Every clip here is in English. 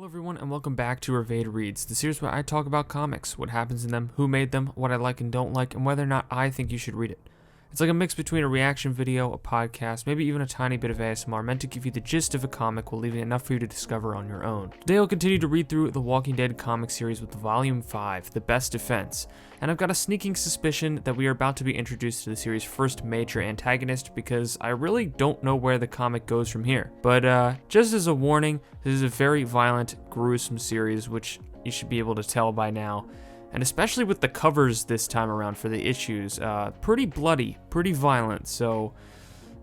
Hello everyone and welcome back to Ravade Reads, the series where I talk about comics, what happens in them, who made them, what I like and don't like, and whether or not I think you should read it. It's like a mix between a reaction video, a podcast, maybe even a tiny bit of ASMR meant to give you the gist of a comic while leaving enough for you to discover on your own. Today I'll continue to read through the Walking Dead comic series with Volume 5, The Best Defense, and I've got a sneaking suspicion that we are about to be introduced to the series' first major antagonist because I really don't know where the comic goes from here. But just as a warning, this is a very violent, gruesome series, which you should be able to tell by now. And especially with the covers this time around for the issues, pretty bloody, pretty violent, so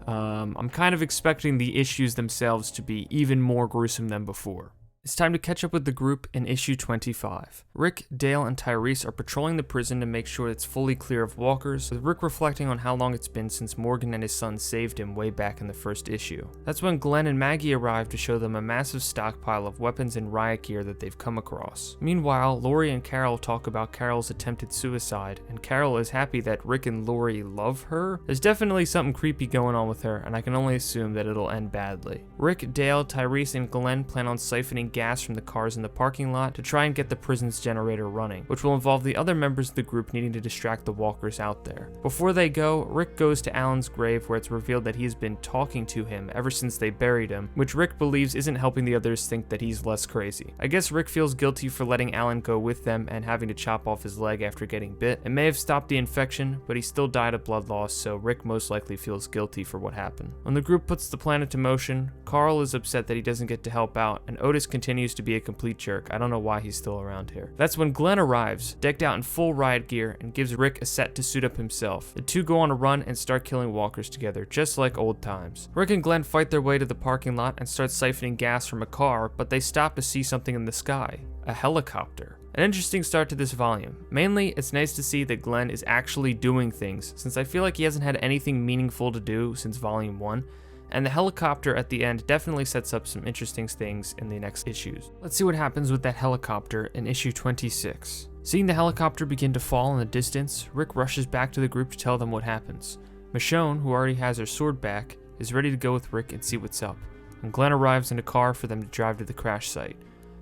I'm kind of expecting the issues themselves to be even more gruesome than before. It's time to catch up with the group in issue 25. Rick, Dale, and Tyrese are patrolling the prison to make sure it's fully clear of walkers, with Rick reflecting on how long it's been since Morgan and his son saved him way back in the first issue. That's when Glenn and Maggie arrive to show them a massive stockpile of weapons and riot gear that they've come across. Meanwhile, Lori and Carol talk about Carol's attempted suicide, and Carol is happy that Rick and Lori love her. There's definitely something creepy going on with her, and I can only assume that it'll end badly. Rick, Dale, Tyrese, and Glenn plan on siphoning gas from the cars in the parking lot to try and get the prison's generator running, which will involve the other members of the group needing to distract the walkers out there. Before they go, Rick goes to Alan's grave where it's revealed that he's been talking to him ever since they buried him, which Rick believes isn't helping the others think that he's less crazy. I guess Rick feels guilty for letting Alan go with them and having to chop off his leg after getting bit. It may have stopped the infection, but he still died of blood loss, so Rick most likely feels guilty for what happened. When the group puts the plan into motion, Carl is upset that he doesn't get to help out, and Otis continues to be a complete jerk. I don't know why he's still around here. That's when Glenn arrives, decked out in full riot gear, and gives Rick a set to suit up himself. The two go on a run and start killing walkers together, just like old times. Rick and Glenn fight their way to the parking lot and start siphoning gas from a car, but they stop to see something in the sky. A helicopter. An interesting start to this volume. Mainly, it's nice to see that Glenn is actually doing things, since I feel like he hasn't had anything meaningful to do since Volume 1. And the helicopter at the end definitely sets up some interesting things in the next issues. Let's see what happens with that helicopter in issue 26. Seeing the helicopter begin to fall in the distance, Rick rushes back to the group to tell them what happens. Michonne, who already has her sword back, is ready to go with Rick and see what's up, and Glenn arrives in a car for them to drive to the crash site.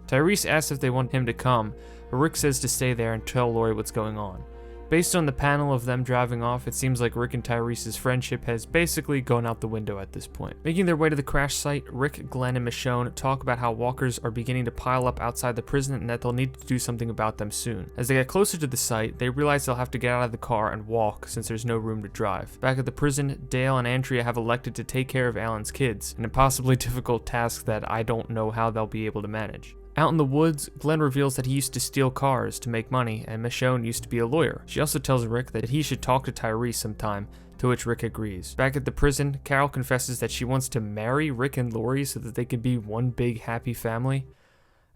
Tyrese asks if they want him to come, but Rick says to stay there and tell Lori what's going on. Based on the panel of them driving off, it seems like Rick and Tyrese's friendship has basically gone out the window at this point. Making their way to the crash site, Rick, Glenn, and Michonne talk about how walkers are beginning to pile up outside the prison and that they'll need to do something about them soon. As they get closer to the site, they realize they'll have to get out of the car and walk since there's no room to drive. Back at the prison, Dale and Andrea have elected to take care of Alan's kids, an impossibly difficult task that I don't know how they'll be able to manage. Out in the woods, Glenn reveals that he used to steal cars to make money, and Michonne used to be a lawyer. She also tells Rick that he should talk to Tyrese sometime, to which Rick agrees. Back at the prison, Carol confesses that she wants to marry Rick and Lori so that they could be one big happy family.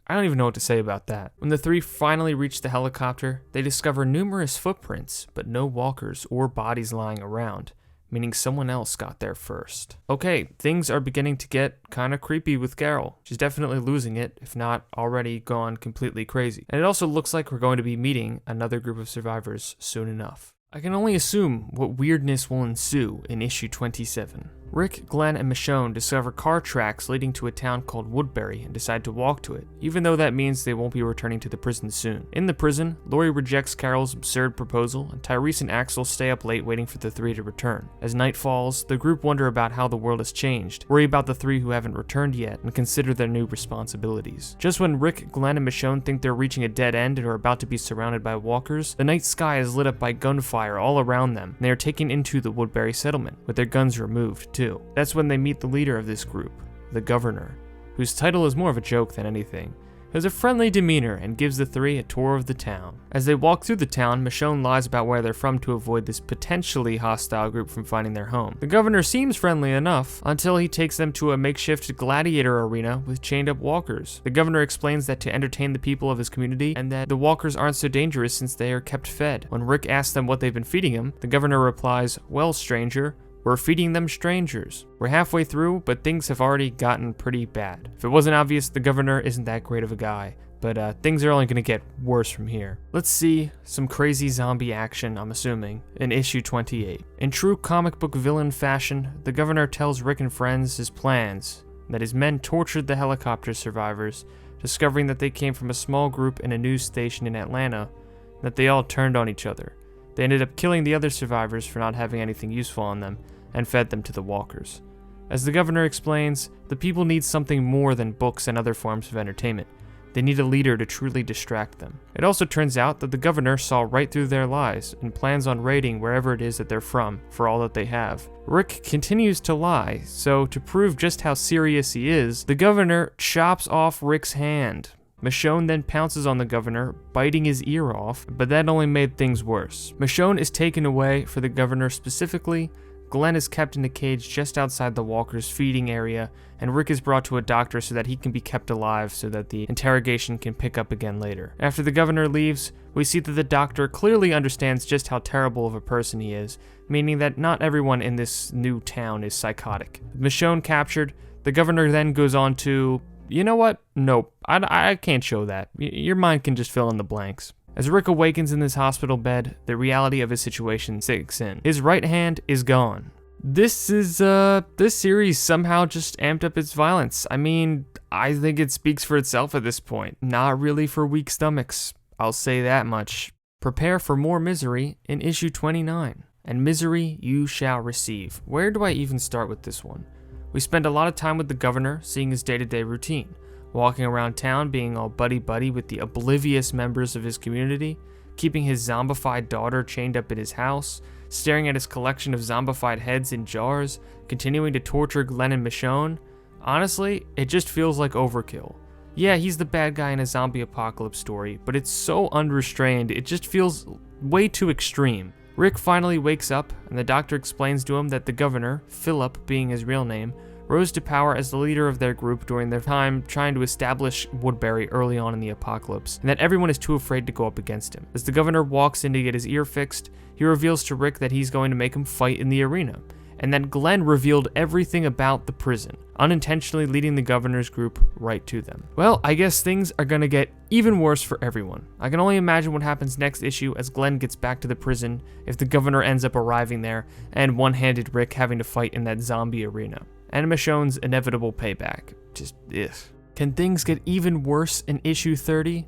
I don't even know what to say about that. When the three finally reach the helicopter, they discover numerous footprints, but no walkers or bodies lying around, meaning someone else got there first. Okay, things are beginning to get kind of creepy with Carol. She's definitely losing it, if not already gone completely crazy. And it also looks like we're going to be meeting another group of survivors soon enough. I can only assume what weirdness will ensue in issue 27. Rick, Glenn, and Michonne discover car tracks leading to a town called Woodbury and decide to walk to it, even though that means they won't be returning to the prison soon. In the prison, Lori rejects Carol's absurd proposal, and Tyrese and Axel stay up late waiting for the three to return. As night falls, the group wonder about how the world has changed, worry about the three who haven't returned yet, and consider their new responsibilities. Just when Rick, Glenn, and Michonne think they're reaching a dead end and are about to be surrounded by walkers, the night sky is lit up by gunfire all around them, and they are taken into the Woodbury settlement, with their guns removed too. That's when they meet the leader of this group, the governor, whose title is more of a joke than anything. He has a friendly demeanor and gives the three a tour of the town. As they walk through the town, Michonne lies about where they're from to avoid this potentially hostile group from finding their home. The governor seems friendly enough until he takes them to a makeshift gladiator arena with chained up walkers. The governor explains that to entertain the people of his community and that the walkers aren't so dangerous since they are kept fed. When Rick asks them what they've been feeding him, the governor replies, "Well, stranger, we're feeding them strangers." We're halfway through, but things have already gotten pretty bad. If it wasn't obvious, the governor isn't that great of a guy, but things are only going to get worse from here. Let's see some crazy zombie action, I'm assuming, in issue 28. In true comic book villain fashion, the governor tells Rick and friends his plans, that his men tortured the helicopter survivors, discovering that they came from a small group in a news station in Atlanta, and that they all turned on each other. They ended up killing the other survivors for not having anything useful on them, and fed them to the walkers. As the governor explains, the people need something more than books and other forms of entertainment. They need a leader to truly distract them. It also turns out that the governor saw right through their lies and plans on raiding wherever it is that they're from for all that they have. Rick continues to lie, so to prove just how serious he is, the governor chops off Rick's hand. Michonne then pounces on the governor, biting his ear off, but that only made things worse. Michonne is taken away for the governor specifically. Glenn is kept in a cage just outside the walkers' feeding area, and Rick is brought to a doctor so that he can be kept alive so that the interrogation can pick up again later. After the governor leaves, we see that the doctor clearly understands just how terrible of a person he is, meaning that not everyone in this new town is psychotic. With Michonne captured, the governor then goes on to, you know what? Nope, I can't show that. Your mind can just fill in the blanks. As Rick awakens in this hospital bed, the reality of his situation sinks in. His right hand is gone. This series somehow just amped up its violence. I mean, I think it speaks for itself at this point. Not really for weak stomachs, I'll say that much. Prepare for more misery in issue 29. And misery you shall receive. Where do I even start with this one? We spend a lot of time with the governor, seeing his day-to-day routine. Walking around town, being all buddy-buddy with the oblivious members of his community, keeping his zombified daughter chained up in his house, staring at his collection of zombified heads in jars, continuing to torture Glenn and Michonne. Honestly, it just feels like overkill. Yeah, he's the bad guy in a zombie apocalypse story, but it's so unrestrained, it just feels way too extreme. Rick finally wakes up, and the doctor explains to him that the governor, Philip being his real name, rose to power as the leader of their group during their time trying to establish Woodbury early on in the apocalypse, and that everyone is too afraid to go up against him. As the governor walks in to get his ear fixed, he reveals to Rick that he's going to make him fight in the arena, and that Glenn revealed everything about the prison, unintentionally leading the governor's group right to them. Well, I guess things are gonna get even worse for everyone. I can only imagine what happens next issue as Glenn gets back to the prison, if the governor ends up arriving there, and one-handed Rick having to fight in that zombie arena. And Michonne's inevitable payback. Just, ugh. Can things get even worse in issue 30?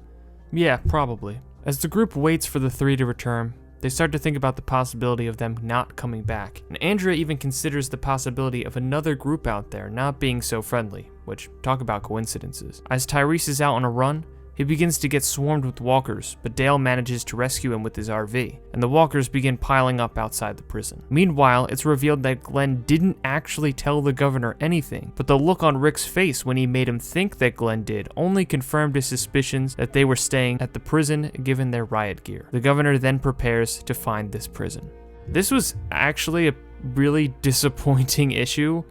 Yeah, probably. As the group waits for the three to return, they start to think about the possibility of them not coming back. And Andrea even considers the possibility of another group out there not being so friendly, which, talk about coincidences. As Tyrese is out on a run, he begins to get swarmed with walkers, but Dale manages to rescue him with his RV, and the walkers begin piling up outside the prison. Meanwhile, it's revealed that Glenn didn't actually tell the governor anything, but the look on Rick's face when he made him think that Glenn did only confirmed his suspicions that they were staying at the prison given their riot gear. The governor then prepares to find this prison. This was actually a really disappointing issue.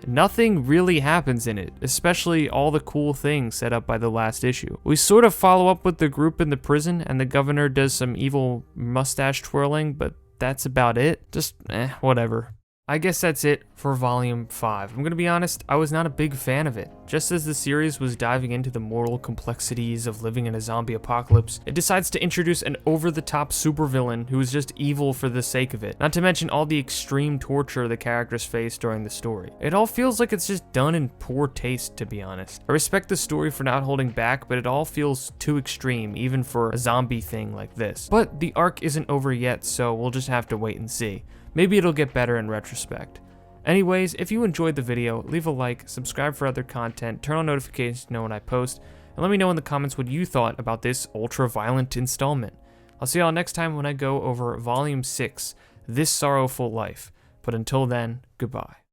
Nothing really happens in it, especially all the cool things set up by the last issue. We sort of follow up with the group in the prison, and the governor does some evil mustache twirling, but that's about it. Just, whatever. I guess that's it for Volume 5. I'm gonna be honest, I was not a big fan of it. Just as the series was diving into the moral complexities of living in a zombie apocalypse, it decides to introduce an over-the-top supervillain who is just evil for the sake of it, not to mention all the extreme torture the characters face during the story. It all feels like it's just done in poor taste, to be honest. I respect the story for not holding back, but it all feels too extreme, even for a zombie thing like this. But the arc isn't over yet, so we'll just have to wait and see. Maybe it'll get better in retrospect. Anyways, if you enjoyed the video, leave a like, subscribe for other content, turn on notifications to know when I post, and let me know in the comments what you thought about this ultra-violent installment. I'll see y'all next time when I go over Volume 6, This Sorrowful Life. But until then, goodbye.